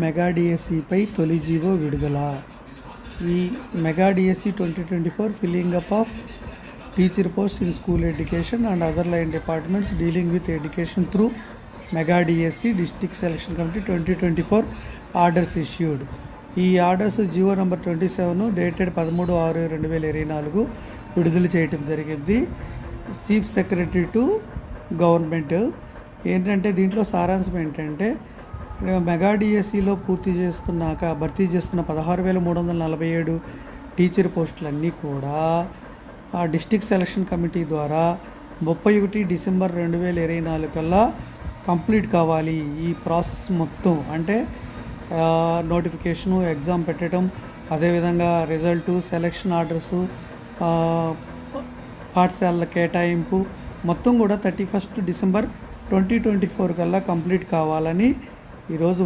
Mega డిఎస్సిపై తొలి GO విడుదల. ఈ mega DSC 2024 filling up of teacher post in school education and other line departments dealing with education through mega DSC district selection committee 2024 orders issued. ఈ orders GO number 27 dated 13/6/2024 విడుదల చేయటం జరిగింది. Chief secretary to government. ఏంటంటే దీంట్లో సారాంశం ఏంటంటే mega డిఎస్సిలో భర్తీ చేస్తున్న 16,347 టీచర్ పోస్టులన్నీ కూడా ఆ డిస్ట్రిక్ట్ సెలక్షన్ కమిటీ ద్వారా 31 డిసెంబర్ 2024 కల్లా కంప్లీట్ కావాలి. ఈ ప్రాసెస్ మొత్తం అంటే నోటిఫికేషను, ఎగ్జామ్ పెట్టడం, అదేవిధంగా రిజల్టు, సెలక్షన్ ఆర్డర్సు, పాఠశాలల కేటాయింపు మొత్తం కూడా 31 డిసెంబర్ 2024 కల్లా కంప్లీట్ కావాలని ఈరోజు